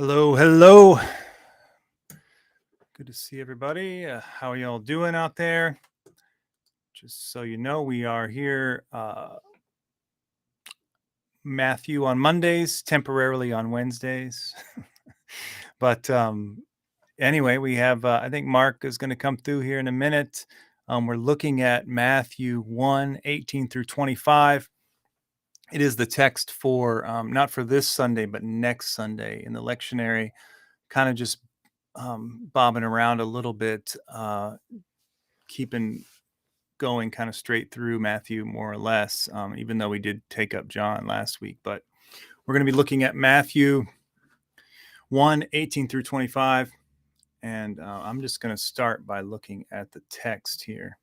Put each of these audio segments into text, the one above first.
Hello, hello. Good to see everybody. How are y'all doing out there? Just so you know, we are here, Matthew on Mondays, temporarily on Wednesdays. but anyway, we have, I think Mark is going to come through here in a minute. We're looking at Matthew 1:18 through 25. It is the text for, not for this Sunday, but next Sunday in the lectionary, kind of just bobbing around a little bit, keeping going kind of straight through Matthew more or less, even though we did take up John last week. But we're going to be looking at Matthew 1:18 through 25. And I'm just going to start by looking at the text here.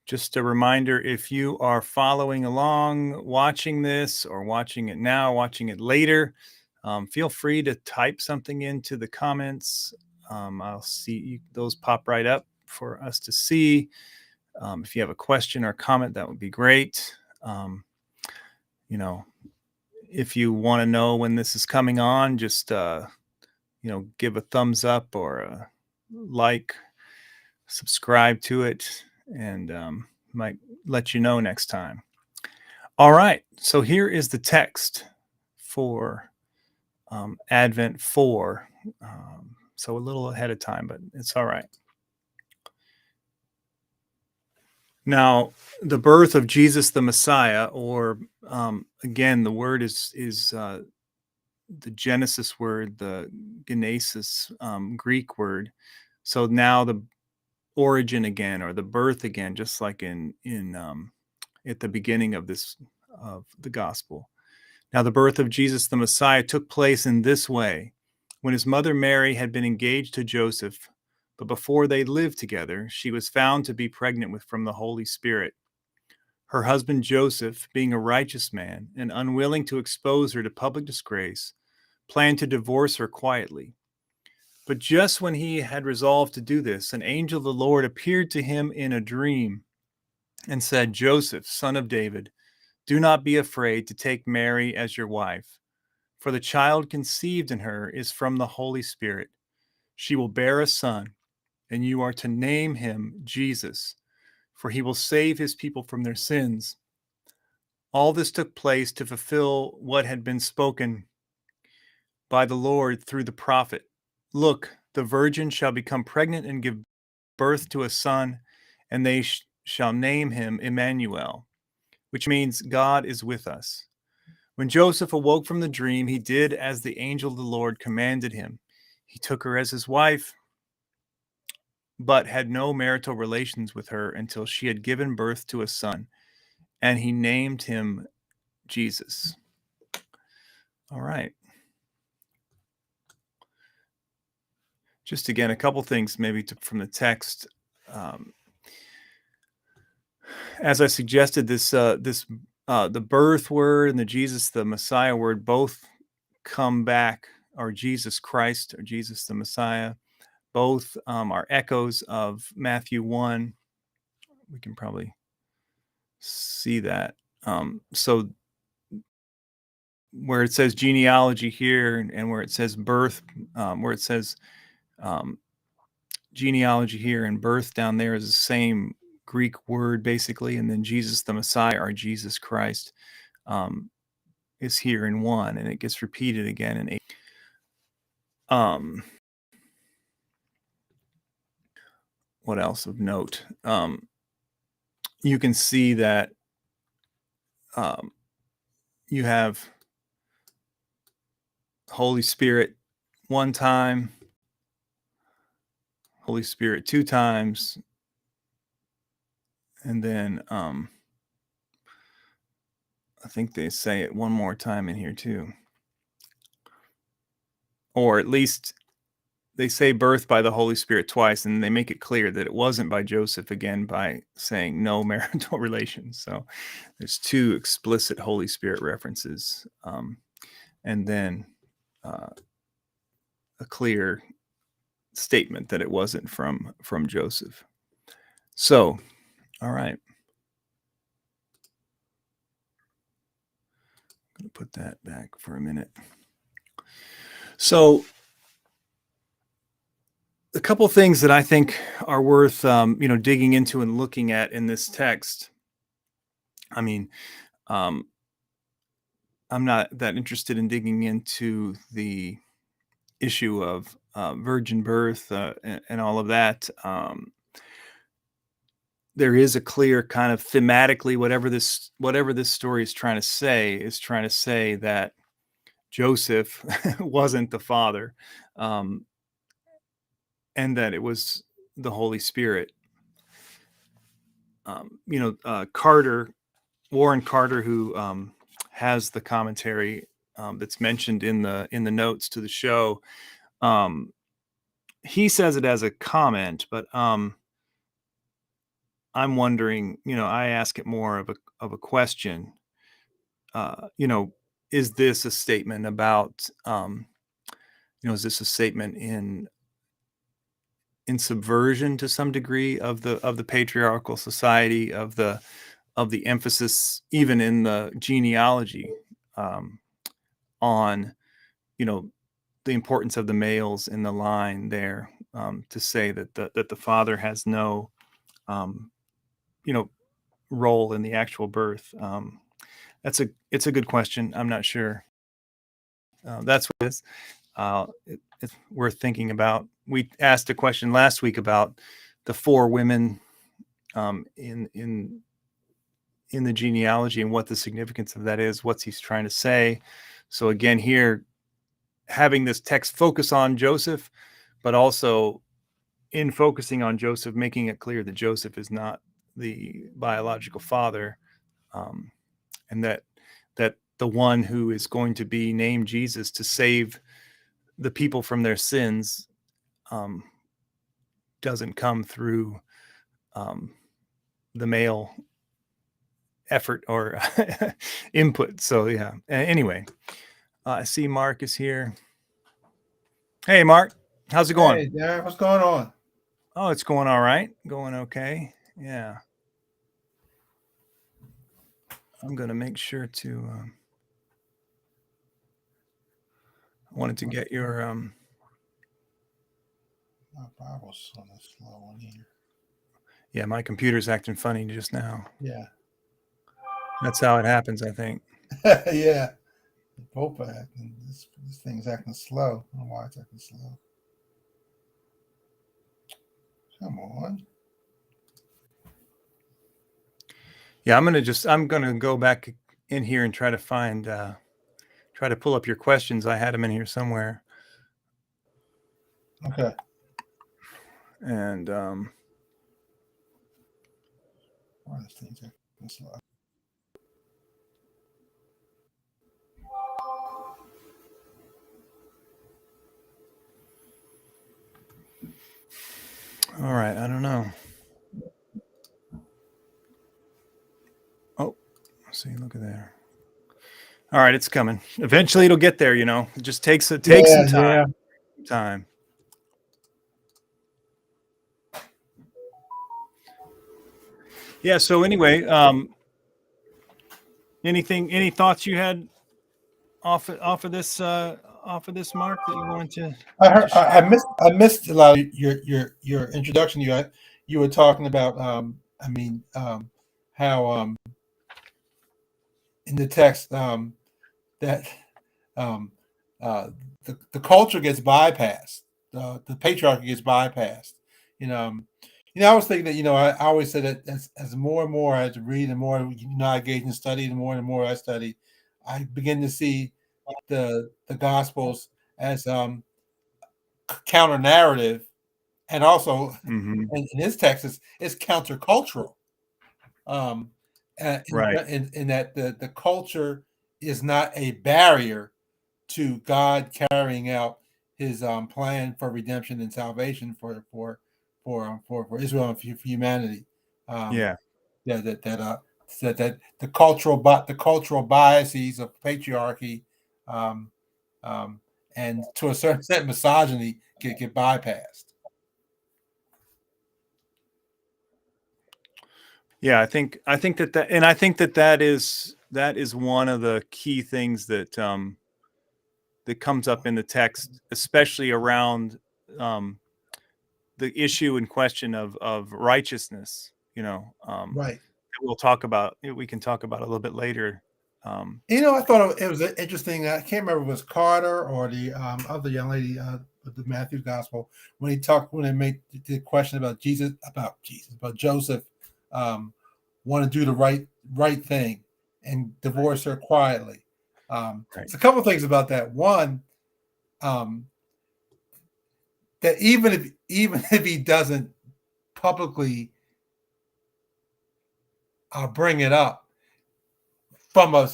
Just a reminder, if you are following along, watching this or watching it now, watching it later, feel free to type something into the comments. I'll see those pop right up for us to see. If you have a question or comment, that would be great. You know, if you want to know when this is coming on, just, give a thumbs up or a like, subscribe to it, and might let you know next time. All right. So here is the text for Advent 4. So a little ahead of time, but it's all right. Now, the birth of Jesus the Messiah, or again, the word is the Genesis word, the genesis, Greek word. So now the origin again, or the birth again, just like in at the beginning of the gospel. Now, the birth of Jesus the Messiah took place in this way: when his mother Mary had been engaged to Joseph, but before they lived together, she was found to be pregnant from the Holy Spirit. Her husband Joseph, being a righteous man and unwilling to expose her to public disgrace, planned to divorce her quietly. But just when he had resolved to do this, an angel of the Lord appeared to him in a dream and said, "Joseph, son of David, do not be afraid to take Mary as your wife, for the child conceived in her is from the Holy Spirit. She will bear a son, and you are to name him Jesus, for he will save his people from their sins." All this took place to fulfill what had been spoken by the Lord through the prophet. "Look, the virgin shall become pregnant and give birth to a son, and they shall name him Emmanuel," which means God is with us. When Joseph awoke from the dream, he did as the angel of the Lord commanded him. He took her as his wife, but had no marital relations with her until she had given birth to a son, and he named him Jesus. All right. Just again, a couple things maybe from the text. As I suggested, the birth word and the Jesus the Messiah word both come back, or Jesus Christ or Jesus the Messiah. Both are echoes of Matthew 1. We can probably see that. So where it says genealogy here, and where it says birth, where it says genealogy here and birth down there is the same Greek word basically. And then Jesus the Messiah, or Jesus Christ, is here in 1, and it gets repeated again in 8. What else of note? You can see that you have Holy Spirit 1 time, Holy Spirit 2 times, and then I think they say it 1 more time in here too. Or at least they say birth by the Holy Spirit twice, and they make it clear that it wasn't by Joseph, again, by saying no marital relations. So there's 2 explicit Holy Spirit references, and then a clear statement that it wasn't from Joseph. So, all right. I'm going to put that back for a minute. So a couple things that I think are worth digging into and looking at in this text. I mean, um, I'm not that interested in digging into the issue of virgin birth and all of that. There is a clear kind of thematically, whatever this story is trying to say that Joseph wasn't the father, um, and that it was the Holy Spirit. Warren Carter, who has the commentary that's mentioned in the notes to the show, um, he says it as a comment, but I'm wondering, I ask it more of a question. Uh, you know, is this a statement about, is this a statement in subversion to some degree of the patriarchal society, of the emphasis even in the genealogy, um, on, you know, the importance of the males in the line there, to say that the father has no, um, you know, role in the actual birth. It's a good question. I'm not sure. That's what it is. It's worth thinking about. We asked a question last week about the four women, in the genealogy, and what the significance of that is. What's he's trying to say? So again, here, having this text focus on Joseph, but also in focusing on Joseph, making it clear that Joseph is not the biological father, um, and that the one who is going to be named Jesus to save the people from their sins, um, doesn't come through, um, the male effort or input. So yeah. Anyway, I see Mark is here. Hey, Mark, how's it going? Hey, Darren, what's going on? Oh, it's going all right. Going okay. Yeah. I'm gonna make sure to. I wanted to get your. My Bible's on the slow one here. Yeah, my computer's acting funny just now. Yeah. That's how it happens, I think. Yeah. Both are acting. This thing's acting slow. I don't know why it's acting slow. Come on. Yeah, I'm gonna go back in here and try to pull up your questions. I had them in here somewhere. Okay. And Why this thing's acting slow? all right, I don't know. Oh, see, look at there. All right, it's coming. Eventually, it'll get there. It just takes some time. Yeah. Time. Yeah. So anyway, any thoughts you had off of this, Mark, that you wanted to? I heard. I missed a lot of your introduction. You were talking about. How in the text that um, uh, the culture gets bypassed, the patriarchy gets bypassed. You know, um, I was thinking that I always said that as more and more I read and more I engage in study, and more I study, I begin to see the Gospels as counter narrative, and also Mm-hmm. in his text is countercultural. Um, Right. in that the culture is not a barrier to God carrying out His plan for redemption and salvation for Israel and for humanity. Um, Yeah. yeah, that the cultural biases of patriarchy, um, um, and to a certain extent misogyny get bypassed. Yeah. I think that is one of the key things that that comes up in the text, especially around the issue in question of righteousness. Right. We'll talk about. We can talk about a little bit later. I thought it was interesting. I can't remember if it was Carter or the other young lady with the Matthew Gospel when they made the question about about Joseph want to do the right thing and divorce her quietly. Right. There's a couple of things about that. One, that even if he doesn't publicly bring it up, from a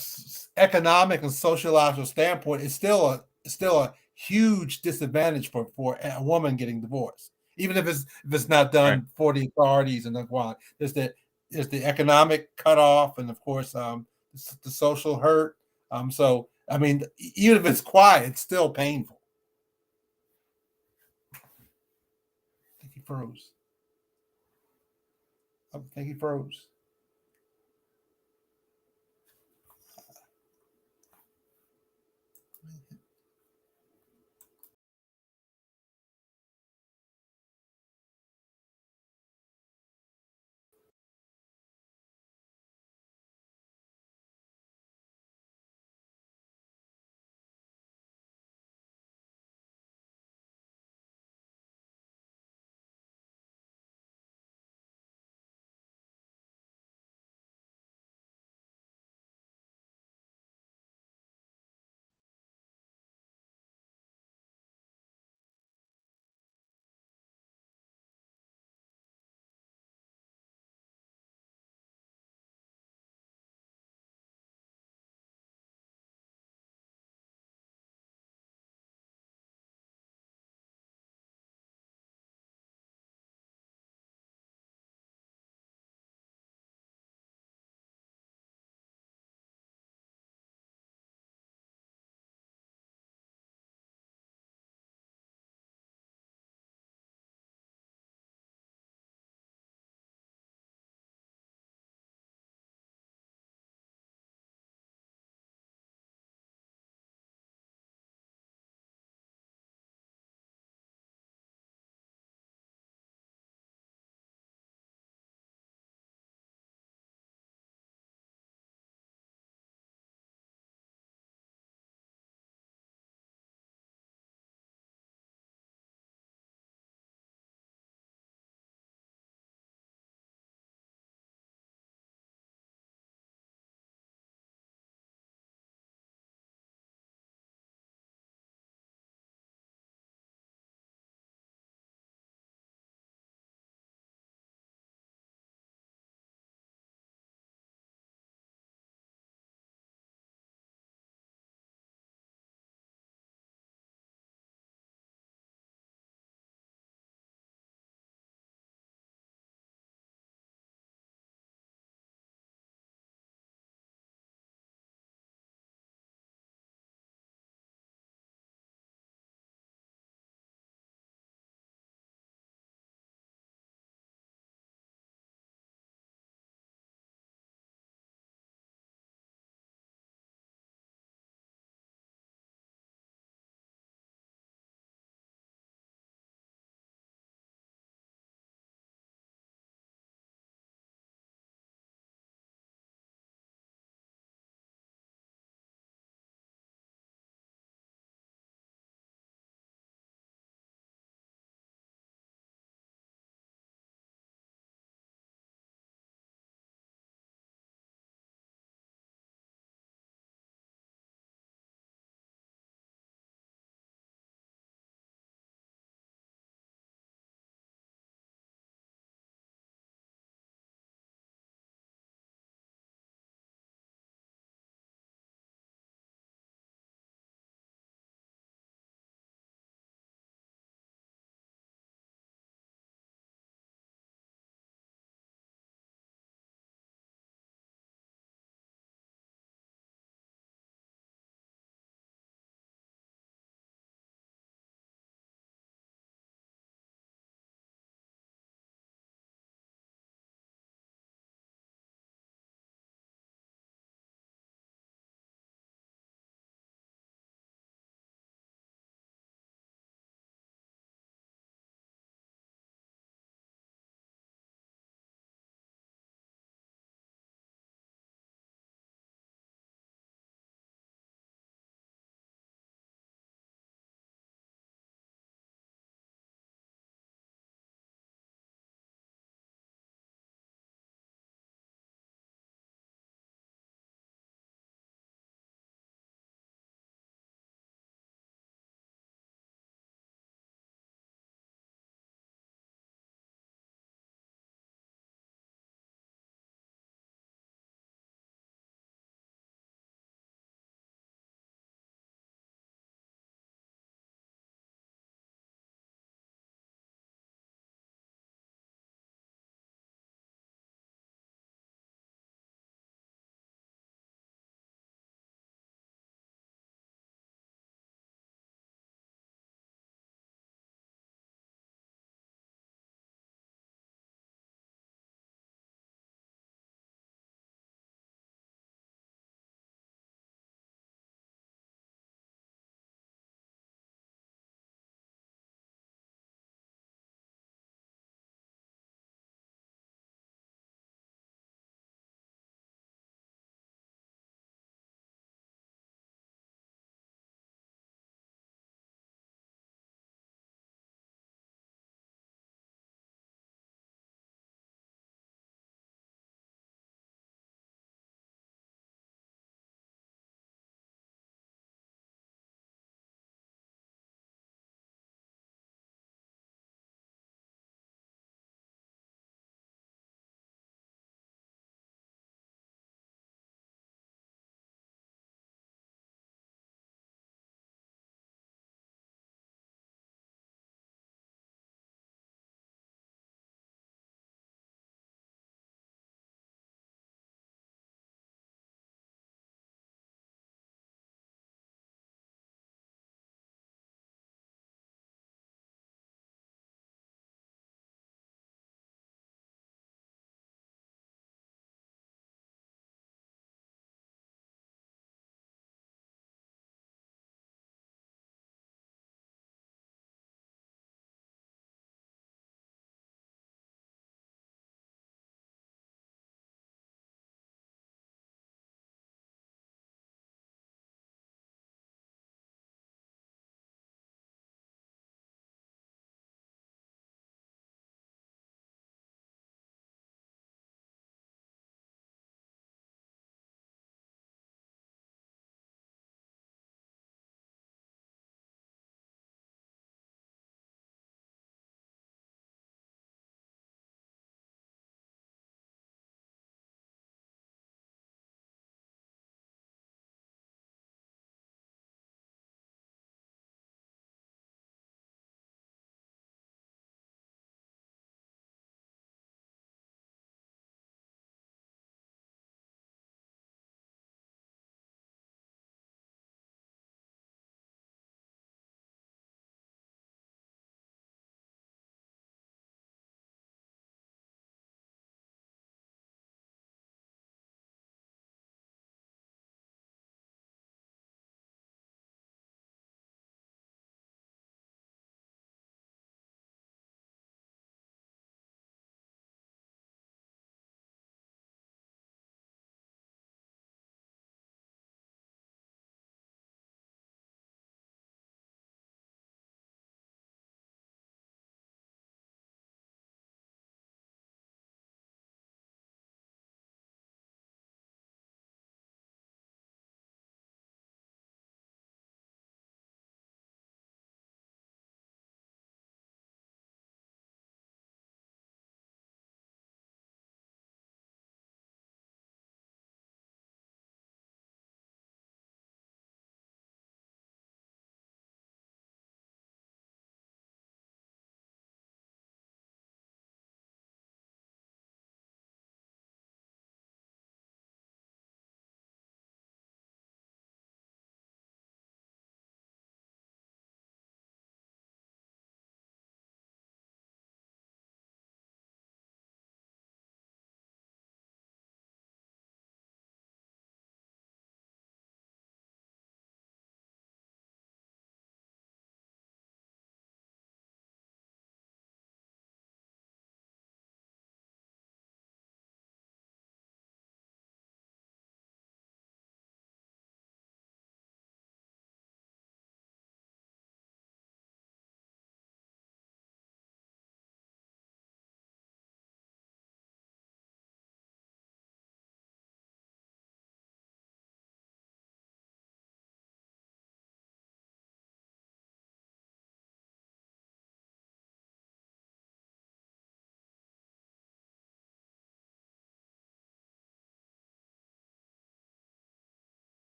economic and sociological standpoint, it's still a huge disadvantage for a woman getting divorced, even if it's not done Right. for the authorities and the quality. There's the economic cutoff, and of course the social hurt. So I mean, even if it's quiet, it's still painful. I think he froze.